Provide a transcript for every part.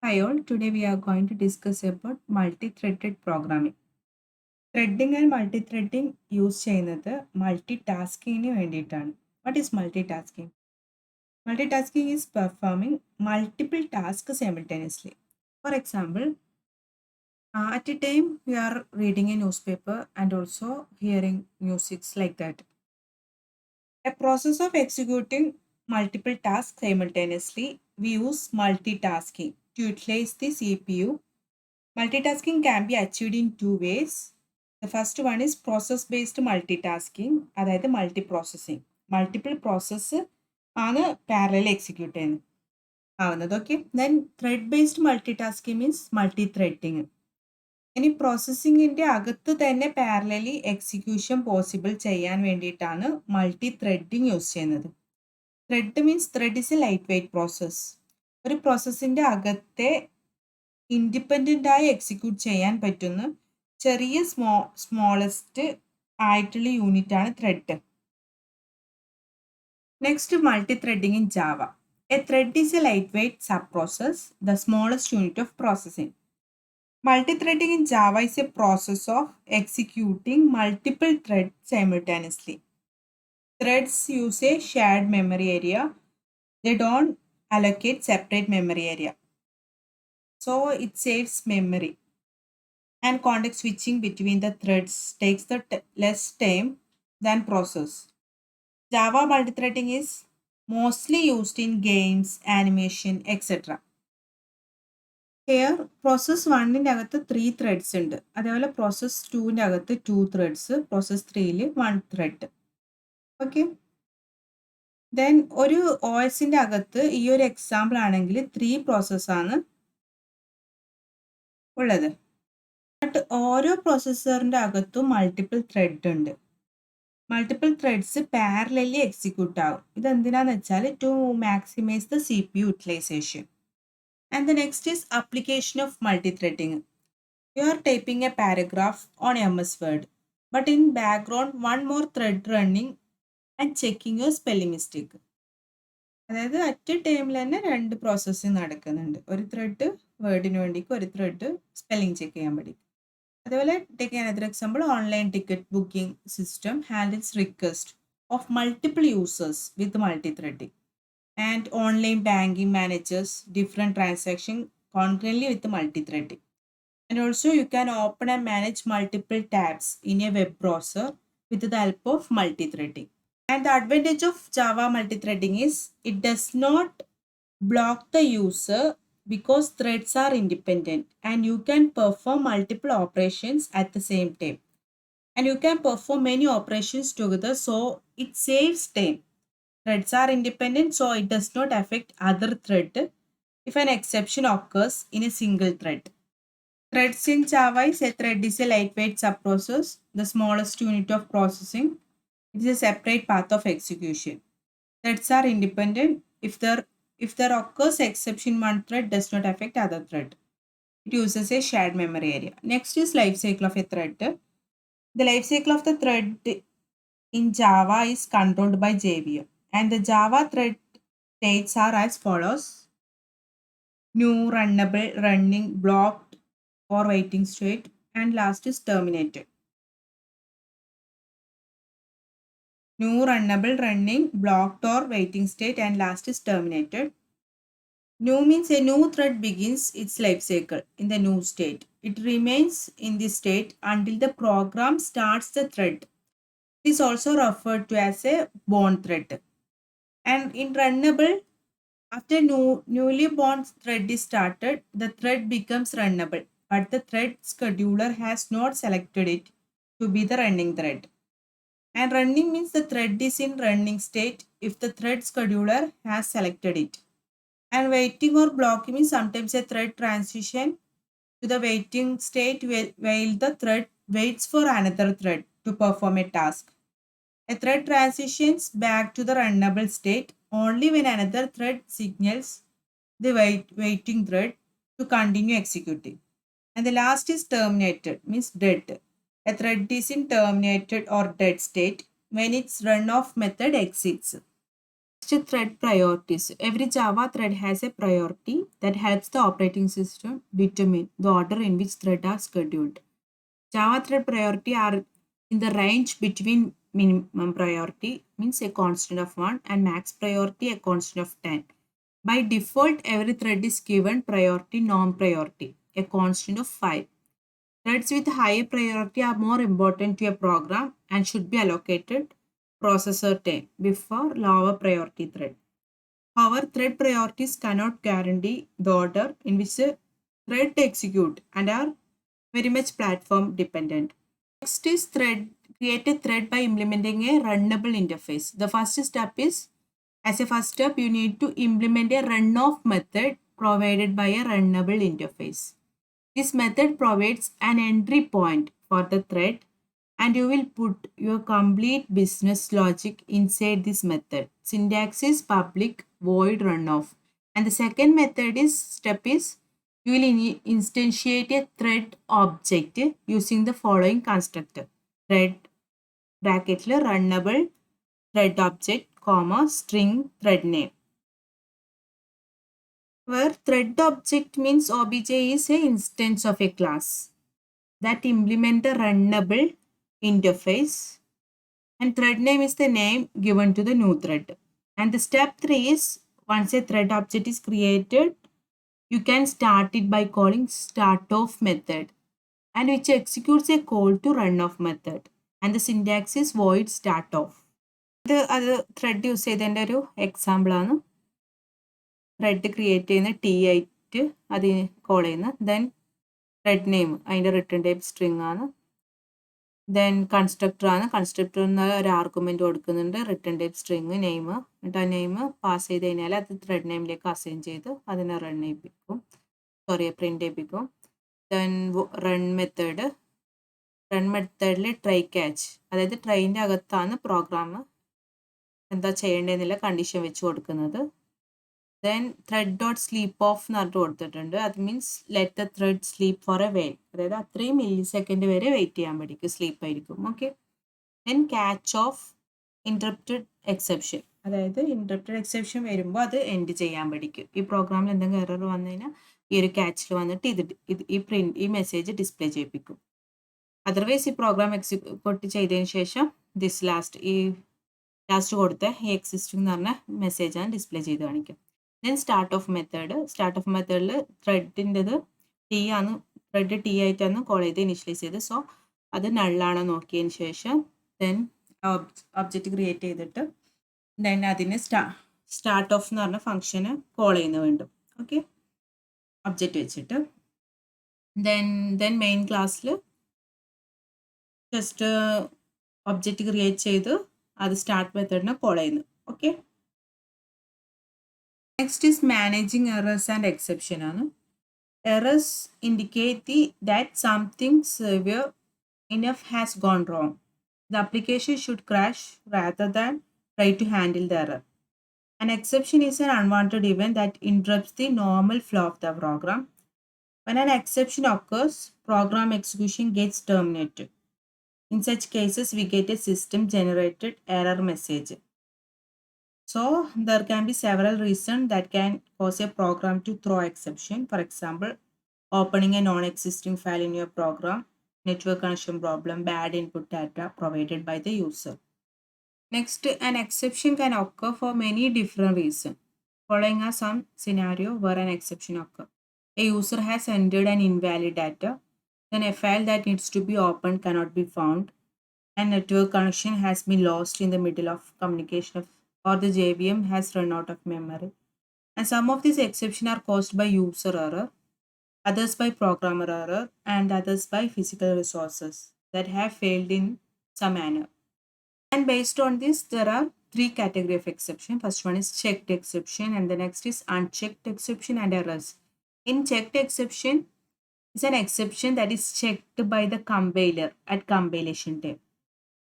Hi all, today we are going to discuss about multi-threaded programming. Threading and multi-threading use ചെയ്യുന്നത് multitasking വേണ്ടിയിട്ടാണ്. What is multitasking? Multitasking is performing multiple tasks simultaneously. For example, at a time we are reading a newspaper and also hearing music like that. A process of executing multiple tasks simultaneously, we use multitasking to utilize the CPU. Multitasking can be achieved in two ways. The first one is process-based multitasking, അതായത് multiprocessing. Multiple process ആണ് parallel execute ചെയ്യുന്നത് ആവുന്നത്. Okay, then thread based multitasking means multi-threading. ഇനി പ്രോസസ്സിങ്ങിൻ്റെ അകത്ത് തന്നെ parallelly execution possible ചെയ്യാൻ വേണ്ടിയിട്ടാണ് multi-threading use ചെയ്യുന്നത്. Thread means thread is a lightweight process. ഒരു പ്രോസസ്സിൻ്റെ അകത്തെ ഇൻഡിപെൻഡൻ്റ് ആയി എക്സിക്യൂട്ട് ചെയ്യാൻ പറ്റുന്ന ചെറിയ സ്മോളസ്റ്റ് ആയിട്ടുള്ള യൂണിറ്റ് ആണ് thread. Next multi threading in Java. A thread is a lightweight sub process, the smallest unit of processing. Multi threading in Java is a process of executing multiple threads simultaneously. Threads use a shared memory area. They don't allocate separate memory area. So it saves memory. And context switching between the threads takes the less time than process. Java multithreading is mostly used in games, animation, etc. Here, process 1-ൻ്റെ അകത്ത് 3 threads ഉണ്ട്. അതേപോലെ process 2-ൻ്റെ അകത്ത് 2 threads, process 3-ൽ 1 thread. Okay, then ഒരു OS-ൻ്റെ അകത്ത് ഈ ഒരു example ആണെങ്കിൽ 3 പ്രോസസ്സാണ് ഉള്ളത്. ബട്ട് ഓരോ പ്രോസസ്സറിൻ്റെ അകത്തും മൾട്ടിപ്പിൾ ത്രെഡ് ഉണ്ട്. മൾട്ടിപ്പിൾ ത്രെഡ്സ് പാരലലി എക്സിക്യൂട്ട് ആകും. ഇതെന്തിനാന്ന് വെച്ചാൽ to maximise the CPU utilisation. And the next is application of multi threading. You are typing a paragraph on MS Word, but in background one more thread running and checking your spelling mistake. അതായത് at a ടൈമിൽ തന്നെ 2 processing നടക്കുന്നുണ്ട്. ഒരു thread വേർഡിന് വേണ്ടിക്ക്, ഒരു thread spelling check ചെയ്യാൻ വേണ്ടിക്ക്. അതേപോലെ take another example, online ticket booking system handles request of multiple users with multi-threading, and online banking manages different transactions concurrently with multi-threading. And also you can open and manage multiple tabs in a web browser with the help of multi-threading. And the advantage of Java multi-threading is it does not block the user because threads are independent and you can perform multiple operations at the same time. And you can perform many operations together, so it saves time. Threads are independent, so it does not affect other thread if an exception occurs in a single thread. Threads in Java is a thread is a lightweight subprocess, the smallest unit of processing. It is a separate path of execution. Threads are independent. If there occurs exception, one thread does not affect other thread. It uses a shared memory area. Next is life cycle of a thread. The life cycle of the thread in Java is controlled by JVM, and the Java thread states are as follows: new, runnable, running, blocked, or waiting state, and last is terminated. New, runnable, running, blocked, or waiting state, and last is terminated. New means a new thread begins its life cycle in the new state. It remains in this state until the program starts the thread. It is also referred to as a born thread. And in runnable, after newly born thread is started, the thread becomes runnable, but the thread scheduler has not selected it to be the running thread. And running means the thread is in running state if the thread scheduler has selected it. And waiting or blocking means sometimes a thread transition to the waiting state while the thread waits for another thread to perform a task. A thread transitions back to the runnable state only when another thread signals the waiting thread to continue executing. And the last is terminated, means dead. A thread is in terminated or dead state when its run off method exits. Next, thread priorities. Every Java thread has a priority that helps the operating system determine the order in which threads are scheduled. Java thread priority are in the range between minimum priority, means a constant of 1, and max priority, a constant of 10. By default, every thread is given priority non-priority, a constant of 5. Threads with higher priority are more important to a program and should be allocated processor time before lower priority thread. However, thread priorities cannot guarantee the order in which the thread execute and are very much platform dependent. Next is create a thread by implementing a runnable interface. The first step is, as a first step, you need to implement a runoff method provided by a runnable interface. This method provides an entry point for the thread, and you will put your complete business logic inside this method. Syntax is public void runoff. And the second step is you will instantiate a thread object using the following constructor. Thread bracket runnable thread object comma string thread name. Where thread object means obj is a instance of a class that implement the runnable interface, and thread name is the name given to the new thread. And the step 3 is, once a thread object is created, you can start it by calling startoff method, and which executes a call to runoff method, and the syntax is void startoff. അത് thread use ചെയ്തതിൻ്റെ ഒരു എക്സാമ്പിളാണ്. Thread create ചെയ്യുന്ന T ആയിട്ട് അതിന് call ചെയ്യുന്നത്. Then thread name അതിൻ്റെ return type string ആണ്. ദെൻ കൺസ്ട്രക്ടർ ആണ്. കൺസ്ട്രക്ടർ എന്ന ഒരു ആർഗ്യുമെൻറ്റ് കൊടുക്കുന്നുണ്ട്, റിട്ടേൺ ടൈപ്പ് സ്ട്രിങ് നെയിം. എന്നിട്ട് ആ നെയിം പാസ് ചെയ്ത് കഴിഞ്ഞാൽ അത് ത്രെഡ് നെയിമിലേക്ക് അസൈൻ ചെയ്ത് അതിനെ പ്രിൻ്റ് ചെയ്യിപ്പിക്കും. ദെൻ റൺ മെത്തേഡിൽ ട്രൈ ക്യാച്ച്, അതായത് ട്രൈൻ്റെ അകത്താണ് പ്രോഗ്രാം എന്താ ചെയ്യേണ്ടതെന്നുള്ള കണ്ടീഷൻ വെച്ച് കൊടുക്കുന്നത്. Then thread dot sleep of എന്ന് പറഞ്ഞിട്ട് കൊടുത്തിട്ടുണ്ട്. അത് means let the thread sleep four A വെയിൽ, അതായത് അത്രയും മില്ലി സെക്കൻഡ് വരെ വെയിറ്റ് ചെയ്യാൻ പഠിക്കും, സ്ലീപ്പ് ആയിരിക്കും. Okay. Then catch of interrupted exception, അതായത് ഇൻറ്ററപ്റ്റഡ് എക്സെപ്ഷൻ വരുമ്പോൾ അത് എൻഡ് ചെയ്യാൻ പഠിക്കും. ഈ പ്രോഗ്രാമിൽ എന്തെങ്കിലും എറർ വന്നു കഴിഞ്ഞാൽ ഈ ഒരു ക്യാച്ചിൽ വന്നിട്ട് ഈ മെസ്സേജ് ഡിസ്പ്ലേ ചെയ്യിപ്പിക്കും. അതർവൈസ് ഈ പ്രോഗ്രാം എക്സിക്യൂട്ട് ചെയ്തതിന് ശേഷം ഈ ലാസ്റ്റ് കൊടുത്ത ഈ എക്സിസ്റ്റിംഗ് എന്ന് പറഞ്ഞ മെസ്സേജാണ് ഡിസ്പ്ലേ ചെയ്ത് കാണിക്കും. ദെൻ സ്റ്റാർട്ട് ഓഫ് മെത്തേഡിൽ ത്രെഡിൻ്റെത് ത്രെഡ് ടി ആയിട്ടാണ് കോൾ ചെയ്ത് ഇനിഷ്യലൈസ് ചെയ്ത്. സോ അത് നള്ളാണോ നോക്കിയതിന് ശേഷം ദെൻ ഒബ്ജക്റ്റ് ക്രിയേറ്റ് ചെയ്തിട്ട് ദെൻ അതിന് സ്റ്റാർട്ട് ഓഫ് എന്ന് പറഞ്ഞ ഫംഗ്ഷന് കോൾ ചെയ്യുന്ന വേണ്ടും. ഓക്കെ, ഒബ്ജക്റ്റ് വെച്ചിട്ട് ദെൻ മെയിൻ ക്ലാസ്സിൽ ജസ്റ്റ് ഒബ്ജക്റ്റ് ക്രിയേറ്റ് ചെയ്ത് അത് സ്റ്റാർട്ട് മെത്തേഡിനെ കോൾ ചെയ്യുന്നു. Okay. Next is managing errors and exception ആണ്. Errors indicate that something severe enough has gone wrong. The application should crash rather than try to handle the error. An exception is an unwanted event that interrupts the normal flow of the program. When an exception occurs, program execution gets terminated. In such cases, we get a system-generated error message. So, there can be several reasons that can cause a program to throw exception. For example, opening a non-existing file in your program, network connection problem, bad input data provided by the user. Next, an exception can occur for many different reasons. Following are some scenario where an exception occurs. A user has entered an invalid data, then a file that needs to be opened cannot be found, and network connection has been lost in the middle of communication, or the JVM has run out of memory. And some of these exceptions are caused by user error, others by programmer error, and others by physical resources that have failed in some manner. And based on this, there are 3 categories of exception. First one is checked exception, and the next is unchecked exception and errors. In checked exception is an exception that is checked by the compiler at compilation time,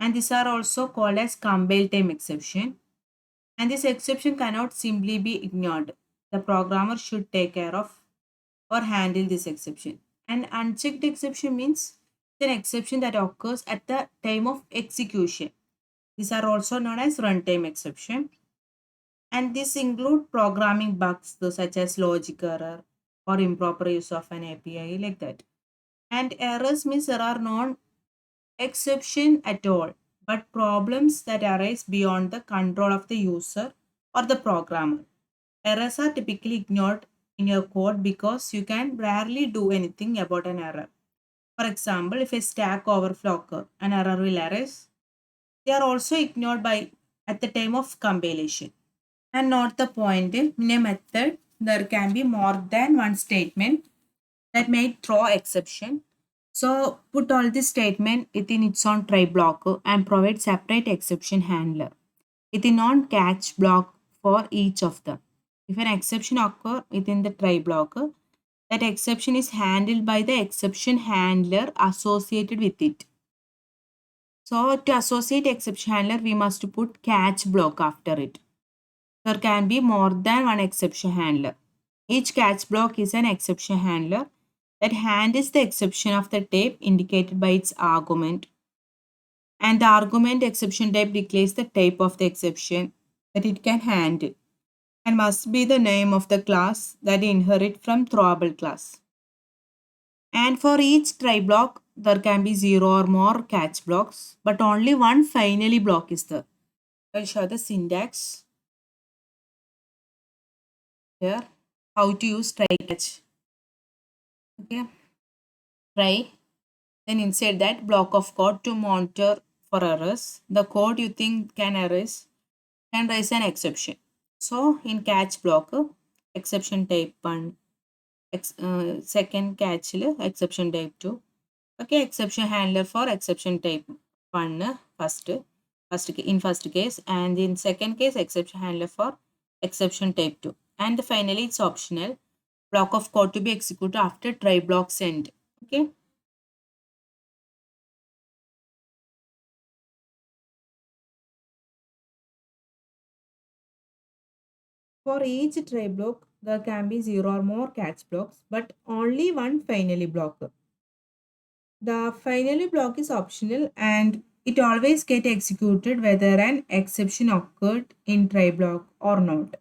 and these are also called as compile time exception. And this exception cannot simply be ignored. The programmer should take care of or handle this exception. And unchecked exception means it's an exception that occurs at the time of execution. These are also known as runtime exception. And this include programming bugs such as logic error or improper use of an API like that. And errors means there are non exception at all, but problems that arise beyond the control of the user or the programmer. Errors are typically ignored in your code because you can rarely do anything about an error. For example, if a stack overflow occurs, an error will arise. They are also ignored by at the time of compilation. And not the point, in a method, there can be more than one statement that may throw exception. So put all this statement within its own try block and provide separate exception handler within on catch block for each of them. If an exception occur within the try block, that exception is handled by the exception handler associated with it. So to associate exception handler, we must put catch block after it. There can be more than one exception handler. Each catch block is an exception handler that handles the exception of the type indicated by its argument. And the argument exception type declares the type of the exception that it can handle and must be the name of the class that inherit from throwable class. And for each try block, there can be 0 or more catch blocks, but only one finally block is there. I'll show the syntax here, how to use try catch. Okay, try. Then inside that block of code to monitor for errors, the code you think can raise an exception. So in catch block, exception type 1, second catch exception type 2. Okay, exception handler for exception type 1 first case, and in second case exception handler for exception type 2. And finally it's optional block of code to be executed after try block's end. Okay. For each try block, there can be 0 or more catch blocks, but only one finally block. The finally block is optional and it always get executed whether an exception occurred in try block or not.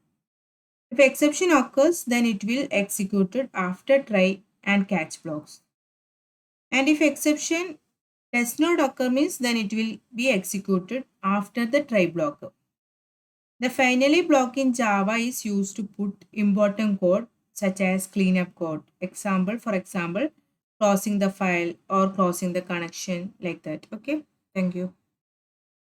If exception occurs, then it will executed after try and catch blocks. And if exception does not occur means then it will be executed after the try block. The finally block in Java is used to put important code such as cleanup code. For example, closing the file or closing the connection like that. Okay. Thank you.